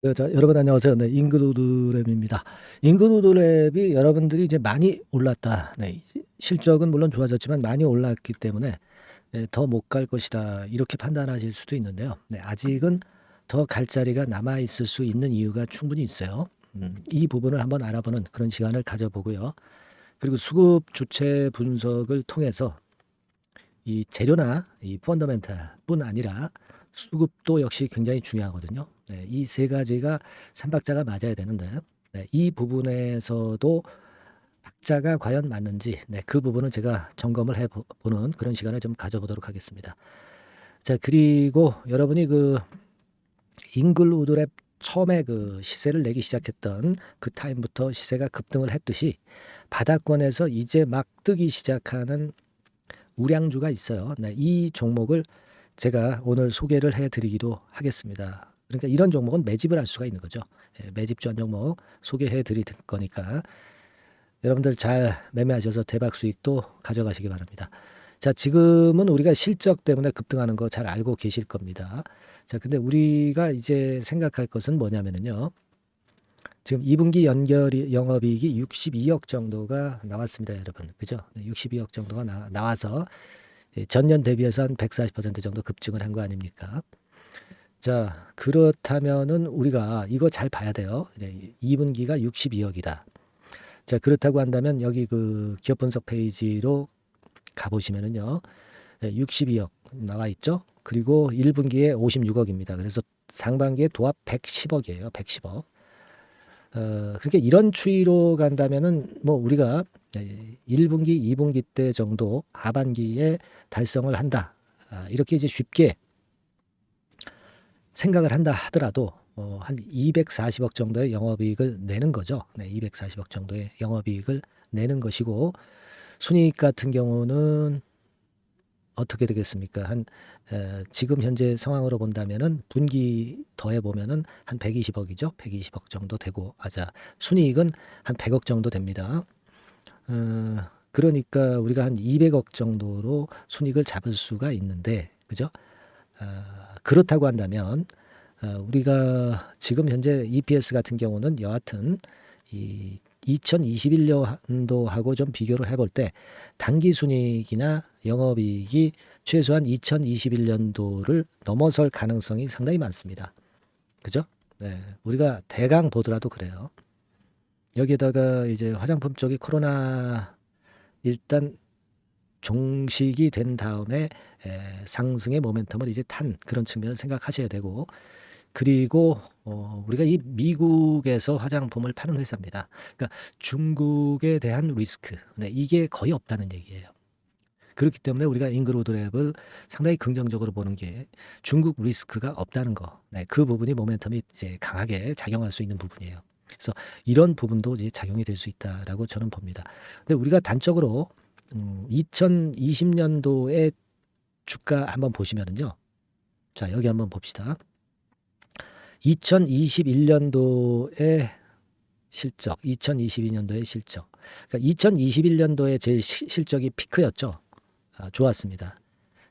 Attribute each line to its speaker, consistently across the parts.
Speaker 1: 네, 자, 여러분 안녕하세요. 네, 잉그로드랩입니다. 잉그로드랩이 여러분들이 이제 많이 올랐다. 네, 실적은 물론 좋아졌지만 많이 올랐기 때문에 네, 더 못 갈 것이다. 이렇게 판단하실 수도 있는데요. 네, 아직은 더 갈 자리가 남아 있을 수 있는 이유가 충분히 있어요. 이 부분을 한번 알아보는 그런 시간을 가져보고요. 그리고 수급 주체 분석을 통해서 이 재료나 이 펀더멘탈뿐 아니라 수급도 역시 굉장히 중요하거든요. 네, 이 세 가지가 삼박자가 맞아야 되는데 네, 이 부분에서도 박자가 과연 맞는지 네, 그 부분은 제가 점검을 해보는 그런 시간을 좀 가져보도록 하겠습니다. 자, 그리고 여러분이 그 잉글우드랩 처음에 그 시세를 내기 시작했던 그 타임부터 시세가 급등을 했듯이 바닥권에서 이제 막 뜨기 시작하는 우량주가 있어요. 네, 이 종목을 제가 오늘 소개를 해드리기도 하겠습니다. 그러니까 이런 종목은 매집을 할 수가 있는 거죠. 예, 매집 전 종목 소개해 드릴 거니까 여러분들 잘 매매하셔서 대박 수익도 가져가시기 바랍니다. 자, 지금은 우리가 실적 때문에 급등하는 거 잘 알고 계실 겁니다. 자, 근데 우리가 이제 생각할 것은 뭐냐면요. 지금 2분기 연결 영업이익이 62억 정도가 나왔습니다, 여러분. 그죠? 62억 정도가 나와서 전년 대비해서 한 140% 정도 급증을 한 거 아닙니까? 자, 그렇다면은 우리가 이거 잘 봐야 돼요. 2분기가 62억이다. 자, 그렇다고 한다면 여기 그 기업 분석 페이지로 가보시면은요. 62억 나와 있죠? 그리고 1분기에 56억입니다. 그래서 상반기에 도합 110억이에요. 110억. 그렇게 이런 추이로 간다면은 뭐 우리가 1분기, 2분기 때 정도 하반기에 달성을 한다. 이렇게 이제 쉽게 생각을 한다 하더라도 한 240억 정도의 영업이익을 내는 거죠. 네, 240억 정도의 영업이익을 내는 것이고 순이익 같은 경우는 어떻게 되겠습니까? 지금 현재 상황으로 본다면은 분기 더해 보면은 한 120억이죠. 120억 정도 되고 순이익은 한 100억 정도 됩니다. 그러니까 우리가 한 200억 정도로 순이익을 잡을 수가 있는데 그죠? 그렇다고 한다면 우리가 지금 현재 EPS 같은 경우는 여하튼 이 2021년도하고 좀 비교를 해볼 때 단기 순이익이나 영업이익이 최소한 2021년도를 넘어설 가능성이 상당히 많습니다. 그죠? 네, 우리가 대강 보더라도 그래요. 여기에다가 이제 화장품 쪽이 코로나 일단 종식이 된 다음에 상승의 모멘텀을 이제 탄 그런 측면을 생각하셔야 되고 그리고 우리가 이 미국에서 화장품을 파는 회사입니다. 그러니까 중국에 대한 리스크, 네, 이게 거의 없다는 얘기예요. 그렇기 때문에 우리가 잉그로드랩을 상당히 긍정적으로 보는 게 중국 리스크가 없다는 거. 네, 그 부분이 모멘텀이 이제 강하게 작용할 수 있는 부분이에요. 그래서 이런 부분도 이제 작용이 될 수 있다라고 저는 봅니다. 근데 우리가 단적으로 2020년도에 주가 한번 보시면은요. 자, 여기 한번 봅시다. 2021년도의 실적, 2022년도의 실적. 그러니까 2021년도에 제 실적이 피크였죠. 좋았습니다.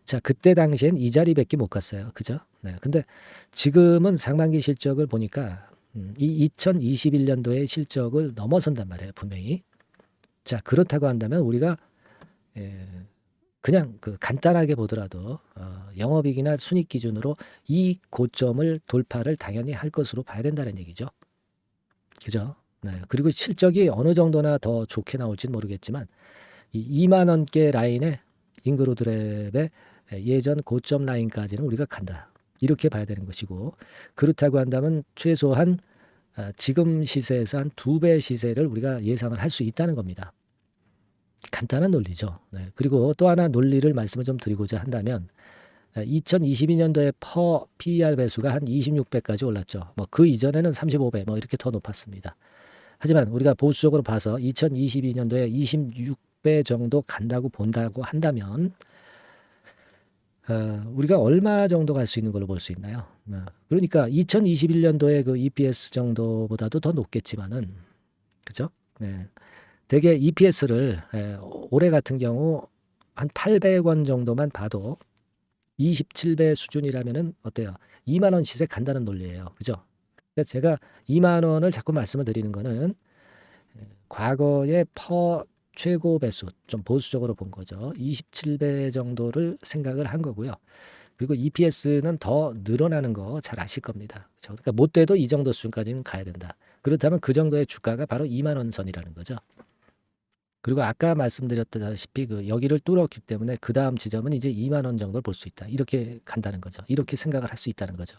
Speaker 1: 자, 그때 당시엔 이 자리밖에 못 갔어요. 그죠? 네. 근데 지금은 상반기 실적을 보니까 이 2021년도의 실적을 넘어선단 말이에요. 분명히. 자, 그렇다고 한다면 우리가 예, 그냥 그 간단하게 보더라도 영업이익이나 순익 기준으로 이 고점을 돌파를 당연히 할 것으로 봐야 된다는 얘기죠. 그죠? 네. 그리고 실적이 어느 정도나 더 좋게 나올지는 모르겠지만 이 2만 원대 라인에 잉그로드랩의 예전 고점 라인까지는 우리가 간다. 이렇게 봐야 되는 것이고 그렇다고 한다면 최소한 지금 시세에서 한 2배 시세를 우리가 예상을 할 수 있다는 겁니다. 간단한 논리죠. 네. 그리고 또 하나 논리를 말씀을 좀 드리고자 한다면 2022년도에 퍼 PER 배수가 한 26배까지 올랐죠. 뭐 그 이전에는 35배 뭐 이렇게 더 높았습니다. 하지만 우리가 보수적으로 봐서 2022년도에 26배 정도 간다고 본다고 한다면 우리가 얼마 정도 갈 수 있는 걸로 볼 수 있나요? 그러니까 2021년도에 그 EPS 정도보다도 더 높겠지만은 그죠? 네. 대개 EPS를 올해 같은 경우 한 800원 정도만 봐도 27배 수준이라면은 어때요? 2만 원 시세 간다는 논리예요. 그죠? 그러니까 제가 2만 원을 자꾸 말씀을 드리는 거는 과거의 퍼 최고 배수 좀 보수적으로 본 거죠. 27배 정도를 생각을 한 거고요. 그리고 EPS는 더 늘어나는 거 잘 아실 겁니다. 그렇죠? 그러니까 못 돼도 이 정도 수준까지는 가야 된다. 그렇다면 그 정도의 주가가 바로 2만 원 선이라는 거죠. 그리고 아까 말씀드렸다시피 그 여기를 뚫었기 때문에 그 다음 지점은 이제 2만 원 정도를 볼 수 있다. 이렇게 간다는 거죠. 이렇게 생각을 할 수 있다는 거죠.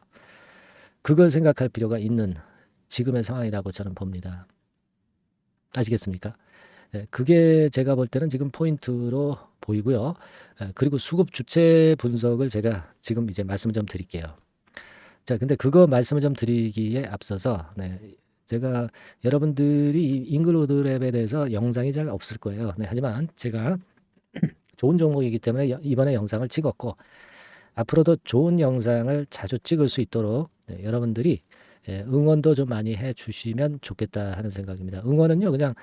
Speaker 1: 그걸 생각할 필요가 있는 지금의 상황이라고 저는 봅니다. 아시겠습니까? 그게 제가 볼 때는 지금 포인트로 보이고요. 그리고 수급 주체 분석을 제가 지금 이제 말씀을 좀 드릴게요. 자, 근데 그거 말씀을 좀 드리기에 앞서서 제가 여러분들이 이 잉글로드랩에 대해서 영상이 잘 없을 거예요. 하지만 제가 좋은 종목이기 때문에 이번에 영상을 찍었고 앞으로도 좋은 영상을 자주 찍을 수 있도록 여러분들이 응원도 좀 많이 해 주시면 좋겠다 하는 생각입니다. 응원은요 그냥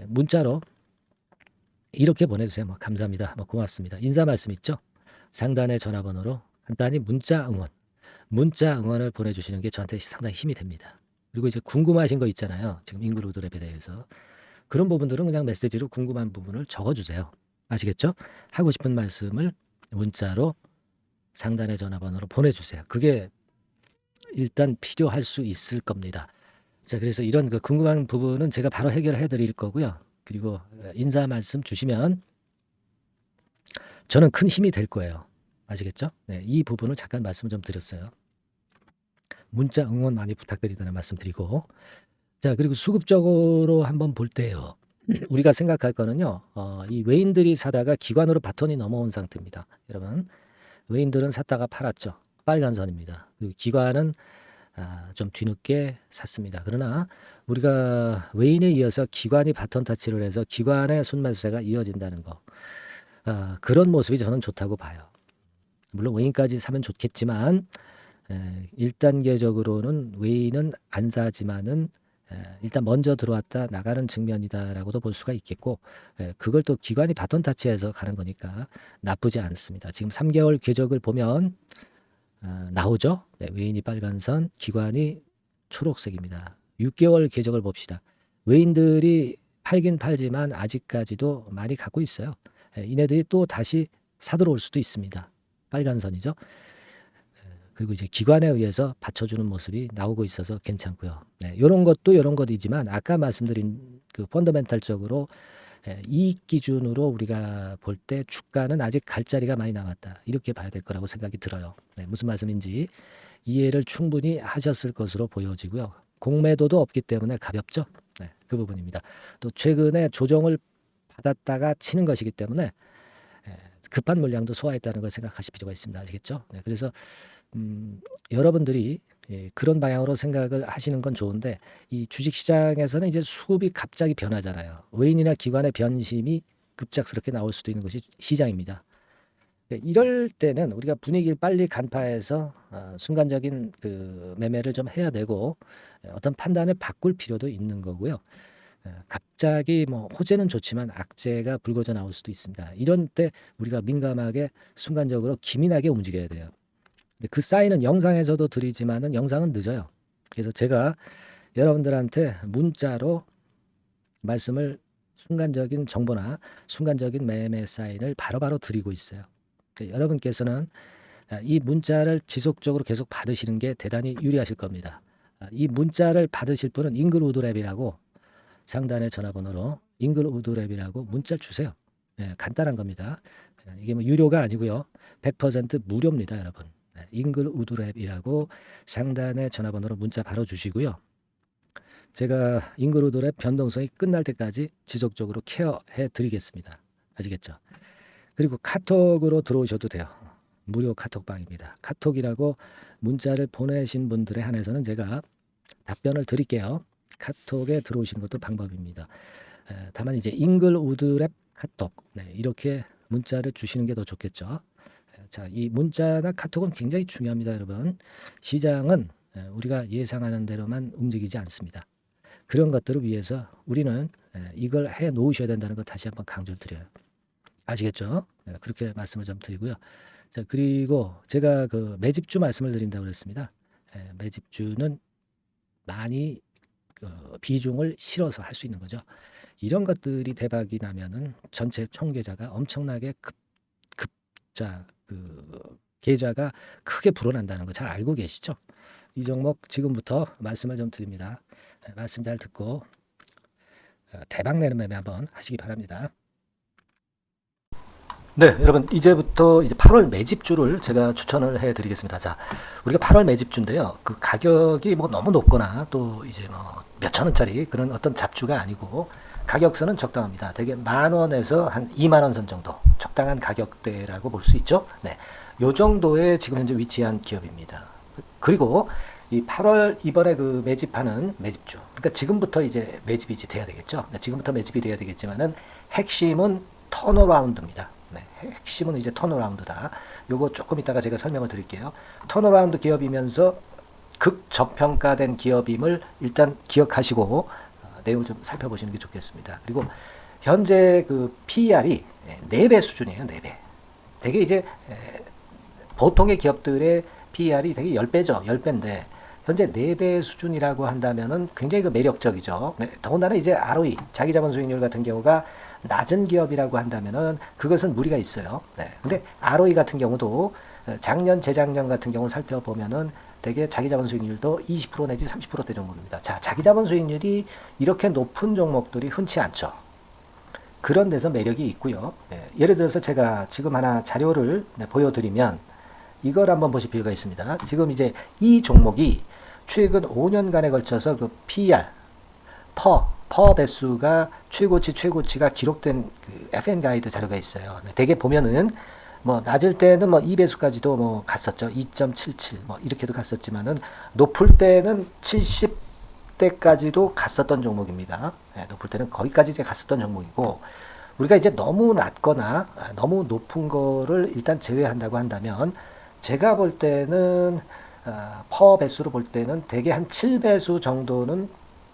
Speaker 1: 문자로 이렇게 보내주세요. 뭐 감사합니다. 뭐 고맙습니다. 인사 말씀 있죠? 상단의 전화번호로 간단히 문자 응원을 보내주시는 게 저한테 상당히 힘이 됩니다. 그리고 이제 궁금하신 거 있잖아요. 지금 잉글로드랩에 대해서 그런 부분들은 그냥 메시지로 궁금한 부분을 적어주세요. 아시겠죠? 하고 싶은 말씀을 문자로 상단의 전화번호로 보내주세요. 그게 일단 필요할 수 있을 겁니다. 자, 그래서 이런 그 궁금한 부분은 제가 바로 해결해 드릴 거고요. 그리고 인사 말씀 주시면 저는 큰 힘이 될 거예요. 아시겠죠? 네, 이 부분을 잠깐 말씀을 좀 드렸어요. 문자 응원 많이 부탁드린다는 말씀 드리고 자, 그리고 수급적으로 한번 볼 때요. 우리가 생각할 거는요. 이 외인들이 사다가 기관으로 바톤이 넘어온 상태입니다. 여러분, 외인들은 샀다가 팔았죠. 빨간 선입니다. 그리고 기관은 좀 뒤늦게 샀습니다. 그러나 우리가 외인에 이어서 기관이 바톤 타치를 해서 기관의 순매수세가 이어진다는 거. 그런 모습이 저는 좋다고 봐요. 물론 외인까지 사면 좋겠지만 1단계적으로는 외인은 안 사지만은 일단 먼저 들어왔다 나가는 측면이다라고도 볼 수가 있겠고 그걸 또 기관이 바톤 타치해서 가는 거니까 나쁘지 않습니다. 지금 3개월 궤적을 보면 나오죠. 네, 외인이 빨간선, 기관이 초록색입니다. 6개월 궤적을 봅시다. 외인들이 팔긴 팔지만 아직까지도 많이 갖고 있어요. 이네들이 또 다시 사들어올 수도 있습니다. 빨간선이죠. 그리고 이제 기관에 의해서 받쳐주는 모습이 나오고 있어서 괜찮고요. 이런 것도 이런 것이지만 아까 말씀드린 그 펀더멘탈적으로 이익 기준으로 우리가 볼 때 주가는 아직 갈 자리가 많이 남았다. 이렇게 봐야 될 거라고 생각이 들어요. 무슨 말씀인지 이해를 충분히 하셨을 것으로 보여지고요. 공매도도 없기 때문에 가볍죠. 그 부분입니다. 또 최근에 조정을 받았다가 치는 것이기 때문에 급한 물량도 소화했다는 걸 생각하실 필요가 있습니다. 아시겠죠? 그래서 여러분들이 그런 방향으로 생각을 하시는 건 좋은데 이 주식시장에서는 이제 수급이 갑자기 변하잖아요. 외인이나 기관의 변심이 급작스럽게 나올 수도 있는 것이 시장입니다. 이럴 때는 우리가 분위기를 빨리 간파해서 순간적인 그 매매를 좀 해야 되고 어떤 판단을 바꿀 필요도 있는 거고요. 갑자기 뭐 호재는 좋지만 악재가 불거져 나올 수도 있습니다. 이런 때 우리가 민감하게 순간적으로 기민하게 움직여야 돼요. 근데 그 사인은 영상에서도 드리지만은 영상은 늦어요. 그래서 제가 여러분들한테 문자로 말씀을 순간적인 정보나 순간적인 매매 사인을 바로바로 드리고 있어요. 여러분께서는 이 문자를 지속적으로 계속 받으시는 게 대단히 유리하실 겁니다. 이 문자를 받으실 분은 잉글우드랩이라고 상단의 전화번호로 잉글우드랩이라고 문자 주세요. 간단한 겁니다. 이게 뭐 유료가 아니고요. 100% 무료입니다, 여러분. 잉글우드랩이라고 상단의 전화번호로 문자 바로 주시고요. 제가 잉글우드랩 변동성이 끝날 때까지 지속적으로 케어해 드리겠습니다. 아시겠죠? 그리고 카톡으로 들어오셔도 돼요. 무료 카톡방입니다. 카톡이라고 문자를 보내신 분들에 한해서는 제가 답변을 드릴게요. 카톡에 들어오시는 것도 방법입니다. 다만 이제 잉글우드랩 카톡 이렇게 문자를 주시는 게 더 좋겠죠. 자, 이 문자나 카톡은 굉장히 중요합니다, 여러분. 시장은 우리가 예상하는 대로만 움직이지 않습니다. 그런 것들을 위해서 우리는 이걸 해 놓으셔야 된다는 거 다시 한번 강조를 드려요. 아시겠죠? 그렇게 말씀을 좀 드리고요. 자, 그리고 제가 그 매집주 말씀을 드린다고 그랬습니다. 매집주는 많이 비중을 실어서 할 수 있는 거죠. 이런 것들이 대박이 나면은 전체 총 계좌가 엄청나게 급자 계좌가 크게 불어난다는 거 잘 알고 계시죠? 이 종목 지금부터 말씀을 좀 드립니다. 말씀 잘 듣고 대박 내는 매매 한번 하시기 바랍니다. 네, 여러분 이제부터 이제 8월 매집주를 제가 추천을 해드리겠습니다. 자, 우리가 8월 매집주인데요. 그 가격이 뭐 너무 높거나 또 이제 뭐 몇천 원짜리 그런 어떤 잡주가 아니고 가격선은 적당합니다. 대개 10,000원에서 한 20,000원 선 정도 적당한 가격대라고 볼 수 있죠. 네, 요 정도에 지금 현재 위치한 기업입니다. 그리고 이 8월 이번에 그 매집하는 매집주, 그러니까 지금부터 이제 매집이 이제 돼야 되겠죠. 네, 지금부터 매집이 돼야 되겠지만은 핵심은 턴어라운드입니다. 네, 핵심은 이제 턴어라운드다. 요거 조금 이따가 제가 설명을 드릴게요. 턴어라운드 기업이면서 극저평가된 기업임을 일단 기억하시고 내용을 좀 살펴보시는 게 좋겠습니다. 그리고 현재 그 PER이 4배 수준이에요. 4배. 되게 이제 보통의 기업들의 PER이 되게 10배죠. 10배인데 현재 4배 수준이라고 한다면은 굉장히 그 매력적이죠. 네, 더군다나 이제 ROE, 자기자본 수익률 같은 경우가 낮은 기업이라고 한다면은 그것은 무리가 있어요. 네. 근데 ROE 같은 경우도 작년, 재작년 같은 경우 살펴보면은 되게 자기자본 수익률도 20% 내지 30%대 종목입니다. 자, 자기자본 수익률이 이렇게 높은 종목들이 흔치 않죠. 그런 데서 매력이 있고요. 네. 예를 들어서 제가 지금 하나 자료를 보여드리면 이걸 한번 보실 필요가 있습니다. 지금 이제 이 종목이 최근 5년간에 걸쳐서 그 PER, 퍼 배수가 최고치가 기록된 그 FN 가이드 자료가 있어요. 대개 보면은 뭐 낮을 때는 뭐 2배수까지도 뭐 갔었죠. 2.77 뭐 이렇게도 갔었지만은 높을 때는 70대까지도 갔었던 종목입니다. 네, 높을 때는 거기까지 이제 갔었던 종목이고 우리가 이제 너무 낮거나 너무 높은 거를 일단 제외한다고 한다면 제가 볼 때는 퍼 배수로 볼 때는 대개 한 7배수 정도는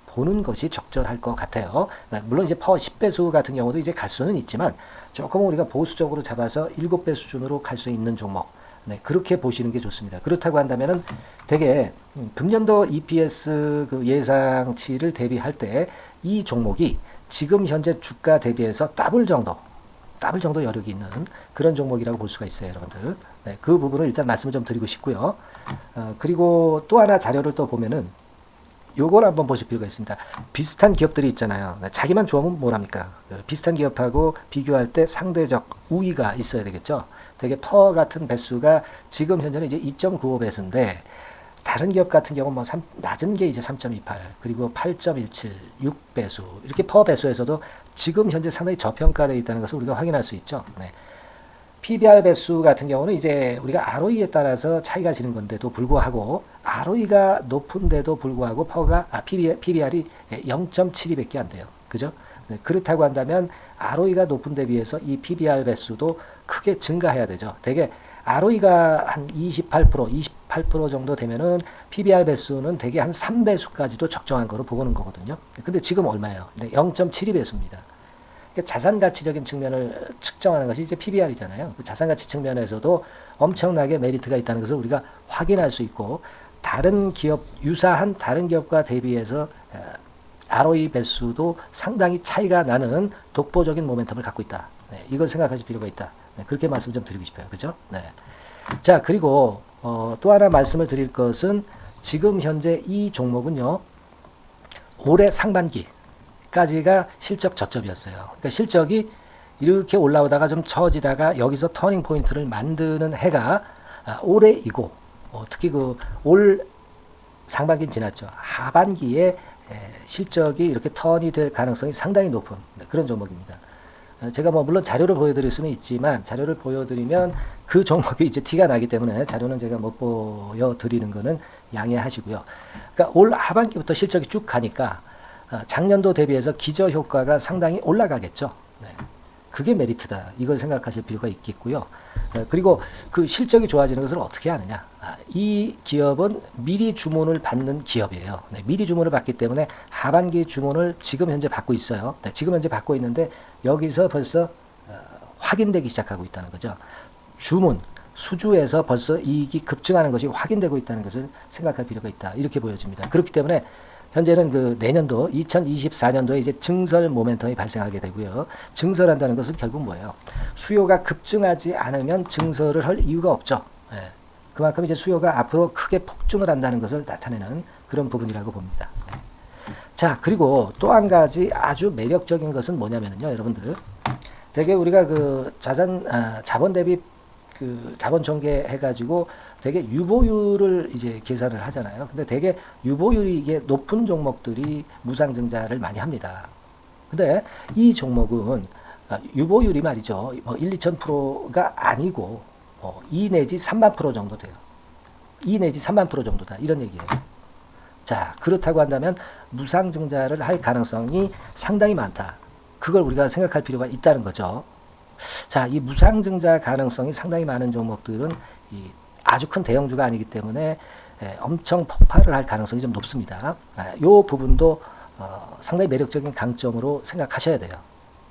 Speaker 1: 보는 것이 적절할 것 같아요. 물론 이제 퍼 10배수 같은 경우도 이제 갈 수는 있지만 조금 우리가 보수적으로 잡아서 7배 수준으로 갈 수 있는 종목. 네, 그렇게 보시는 게 좋습니다. 그렇다고 한다면은 되게 금년도 EPS 그 예상치를 대비할 때 이 종목이 지금 현재 주가 대비해서 더블 정도 여력이 있는 그런 종목이라고 볼 수가 있어요, 여러분들. 네, 그 부분을 일단 말씀을 좀 드리고 싶고요. 그리고 또 하나 자료를 또 보면은 요걸 한번 보실 필요가 있습니다. 비슷한 기업들이 있잖아요. 자기만 좋으면 뭐랍니까? 비슷한 기업하고 비교할 때 상대적 우위가 있어야 되겠죠. 되게 퍼 같은 배수가 지금 현재는 이제 2.95배수인데 다른 기업 같은 경우는 뭐 낮은 게 이제 3.28 그리고 8.17 6배수 이렇게 퍼 배수에서도 지금 현재 상당히 저평가되어 있다는 것을 우리가 확인할 수 있죠. 네. PBR 배수 같은 경우는 이제 우리가 ROE에 따라서 차이가 지는 건데도 불구하고 ROE가 높은데도 불구하고 PBR이 0.72밖에 안 돼요. 그죠? 네, 그렇다고 한다면 ROE가 높은 데 비해서 이 PBR 배수도 크게 증가해야 되죠. 되게 ROE가 한 28% 정도 되면은 PBR 배수는 되게 한 3배수까지도 적정한 거로 보고는 거거든요. 근데 지금 얼마예요? 네, 0.72배수입니다. 자산 가치적인 측면을 측정하는 것이 이제 PBR이잖아요. 그 자산 가치 측면에서도 엄청나게 메리트가 있다는 것을 우리가 확인할 수 있고 다른 기업 유사한 다른 기업과 대비해서 ROE 배수도 상당히 차이가 나는 독보적인 모멘텀을 갖고 있다. 네, 이걸 생각하실 필요가 있다. 네, 그렇게 말씀 좀 드리고 싶어요. 그죠? 네. 자, 그리고 또 하나 말씀을 드릴 것은 지금 현재 이 종목은요. 올해 상반기 까지가 실적 저점이었어요. 그러니까 실적이 이렇게 올라오다가 좀 처지다가 여기서 터닝 포인트를 만드는 해가 올해이고 특히 그 올 상반기는 지났죠. 하반기에 실적이 이렇게 턴이 될 가능성이 상당히 높은 그런 종목입니다. 제가 뭐 물론 자료를 보여드릴 수는 있지만 자료를 보여드리면 그 종목이 이제 티가 나기 때문에 자료는 제가 못 보여드리는 거는 양해하시고요. 그러니까 올 하반기부터 실적이 쭉 가니까 작년도 대비해서 기저 효과가 상당히 올라가겠죠. 네. 그게 메리트다. 이걸 생각하실 필요가 있겠고요. 그리고 그 실적이 좋아지는 것을 어떻게 하느냐. 이 기업은 미리 주문을 받는 기업이에요. 네. 미리 주문을 받기 때문에 하반기 주문을 지금 현재 받고 있어요. 네. 지금 현재 받고 있는데 여기서 벌써 확인되기 시작하고 있다는 거죠. 주문, 수주에서 벌써 이익이 급증하는 것이 확인되고 있다는 것을 생각할 필요가 있다. 이렇게 보여집니다. 그렇기 때문에 현재는 그 내년도 2024년도에 이제 증설 모멘텀이 발생하게 되고요. 증설한다는 것은 결국 뭐예요? 수요가 급증하지 않으면 증설을 할 이유가 없죠. 예. 그만큼 이제 수요가 앞으로 크게 폭증을 한다는 것을 나타내는 그런 부분이라고 봅니다. 예. 자, 그리고 또 한 가지 아주 매력적인 것은 뭐냐면요, 여러분들. 되게 우리가 그 자본 대비 그 자본 전개해가지고 되게 유보율을 이제 계산을 하잖아요. 근데 되게 유보율이 이게 높은 종목들이 무상증자를 많이 합니다. 근데 이 종목은 유보율이 말이죠. 뭐 1, 2,000%가 아니고 2 내지 3만 프로 정도 돼요. 2 내지 3만 프로 정도다. 이런 얘기예요. 자, 그렇다고 한다면 무상증자를 할 가능성이 상당히 많다. 그걸 우리가 생각할 필요가 있다는 거죠. 자, 이 무상증자 가능성이 상당히 많은 종목들은 아주 큰 대형주가 아니기 때문에 엄청 폭발을 할 가능성이 좀 높습니다. 이 부분도 상당히 매력적인 강점으로 생각하셔야 돼요.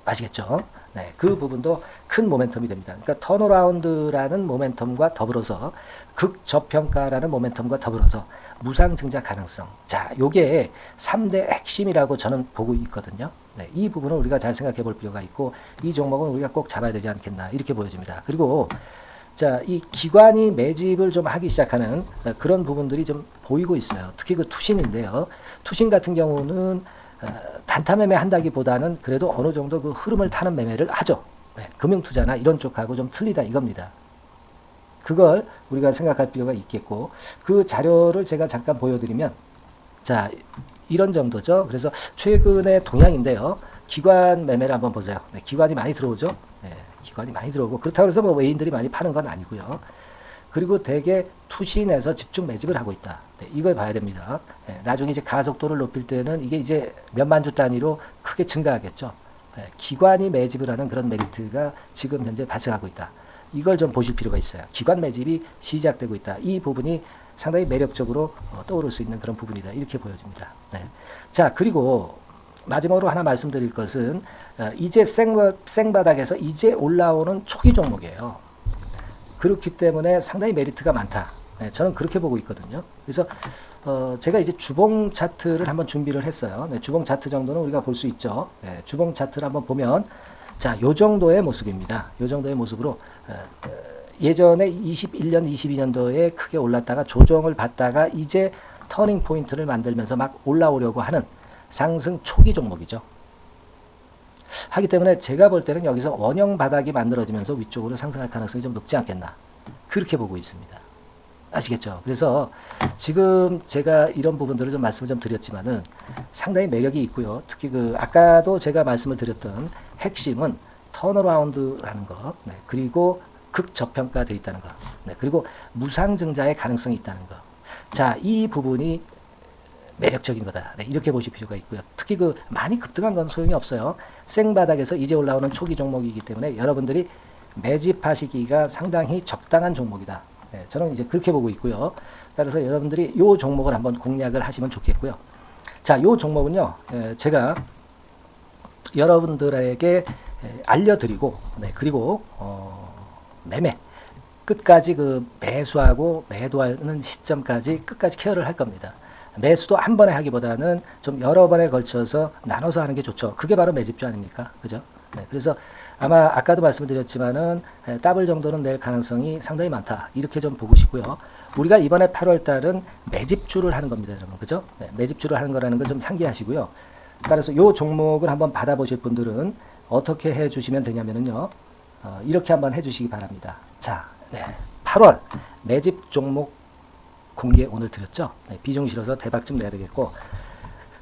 Speaker 1: 아시겠죠? 네, 그 부분도 큰 모멘텀이 됩니다. 그러니까 턴어라운드라는 모멘텀과 더불어서 극저평가라는 모멘텀과 더불어서 무상증자 가능성. 자, 요게 3대 핵심이라고 저는 보고 있거든요. 네, 이 부분은 우리가 잘 생각해 볼 필요가 있고 이 종목은 우리가 꼭 잡아야 되지 않겠나 이렇게 보여집니다. 그리고 자, 이 기관이 매집을 좀 하기 시작하는 그런 부분들이 좀 보이고 있어요. 특히 그 투신인데요. 투신 같은 경우는 단타 매매 한다기보다는 그래도 어느 정도 그 흐름을 타는 매매를 하죠. 네, 금융투자나 이런 쪽하고 좀 틀리다 이겁니다. 그걸 우리가 생각할 필요가 있겠고 그 자료를 제가 잠깐 보여드리면 자, 이런 정도죠. 그래서 최근의 동향인데요. 기관 매매를 한번 보세요. 네, 기관이 많이 들어오죠. 네, 기관이 많이 들어오고 그렇다고 해서 뭐 외인들이 많이 파는 건 아니고요. 그리고 대개 투신에서 집중 매집을 하고 있다. 네, 이걸 봐야 됩니다. 네, 나중에 이제 가속도를 높일 때는 이게 이제 몇만 주 단위로 크게 증가하겠죠. 네, 기관이 매집을 하는 그런 메리트가 지금 현재 발생하고 있다. 이걸 좀 보실 필요가 있어요. 기관 매집이 시작되고 있다. 이 부분이 상당히 매력적으로 떠오를 수 있는 그런 부분이다. 이렇게 보여집니다. 네. 자, 그리고 마지막으로 하나 말씀드릴 것은 이제 생바닥에서 이제 올라오는 초기 종목이에요. 그렇기 때문에 상당히 메리트가 많다. 네, 저는 그렇게 보고 있거든요. 그래서 제가 이제 주봉 차트를 한번 준비를 했어요. 네, 주봉 차트 정도는 우리가 볼 수 있죠. 네, 주봉 차트를 한번 보면 자, 요 정도의 모습입니다. 요 정도의 모습으로 예전에 21년, 22년도에 크게 올랐다가 조정을 받다가 이제 터닝 포인트를 만들면서 막 올라오려고 하는 상승 초기 종목이죠. 하기 때문에 제가 볼 때는 여기서 원형 바닥이 만들어지면서 위쪽으로 상승할 가능성이 좀 높지 않겠나. 그렇게 보고 있습니다. 아시겠죠? 그래서 지금 제가 이런 부분들을 좀 말씀을 좀 드렸지만은 상당히 매력이 있고요. 특히 그 아까도 제가 말씀을 드렸던 핵심은 턴어라운드라는 거, 네, 그리고 극저평가되어 있다는 거, 네, 그리고 무상증자의 가능성이 있다는 거. 자, 이 부분이 매력적인 거다. 네, 이렇게 보실 필요가 있고요. 특히 그 많이 급등한 건 소용이 없어요. 생바닥에서 이제 올라오는 초기 종목이기 때문에 여러분들이 매집하시기가 상당히 적당한 종목이다. 네, 저는 이제 그렇게 보고 있고요. 따라서 여러분들이 이 종목을 한번 공략을 하시면 좋겠고요. 자, 이 종목은요, 제가 여러분들에게 알려드리고, 네, 그리고 매매 끝까지 그 매수하고 매도하는 시점까지 끝까지 케어를 할 겁니다. 매수도 한 번에 하기보다는 좀 여러 번에 걸쳐서 나눠서 하는 게 좋죠. 그게 바로 매집주 아닙니까? 그죠? 네, 그래서 아마 아까도 말씀드렸지만은 더블 정도는 낼 가능성이 상당히 많다. 이렇게 좀 보시고요. 우리가 이번에 8월 달은 매집주를 하는 겁니다, 여러분. 그죠? 네, 매집주를 하는 거라는 걸 좀 상기하시고요. 따라서 이 종목을 한번 받아보실 분들은 어떻게 해 주시면 되냐면요. 이렇게 한번 해 주시기 바랍니다. 자, 네, 8월 매집 종목 공개 오늘 드렸죠. 네, 비중 실어서 대박 좀 내야 되겠고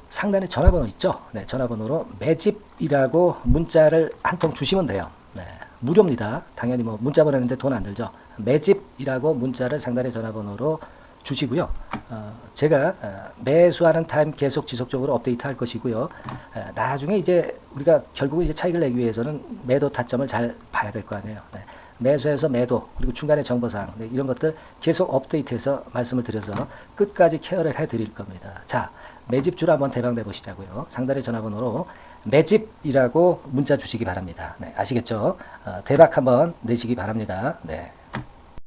Speaker 1: 상단에 전화번호 있죠. 네, 전화번호로 매집이라고 문자를 한 통 주시면 돼요. 네, 무료입니다. 당연히 뭐 문자 보내는데 돈 안 들죠. 매집이라고 문자를 상단에 전화번호로 주시고요. 제가 매수하는 타임 계속 지속적으로 업데이트 할 것이고요. 나중에 이제 우리가 결국은 이제 차익을 내기 위해서는 매도 타점을 잘 봐야 될 거 아니에요. 네. 매수해서 매도 그리고 중간에 정보사항, 네, 이런 것들 계속 업데이트해서 말씀을 드려서 끝까지 케어를 해드릴 겁니다. 자, 매집주를 한번 대박 내보시자고요. 상단의 전화번호로 매집이라고 문자 주시기 바랍니다. 네, 아시겠죠? 대박 한번 내시기 바랍니다. 네.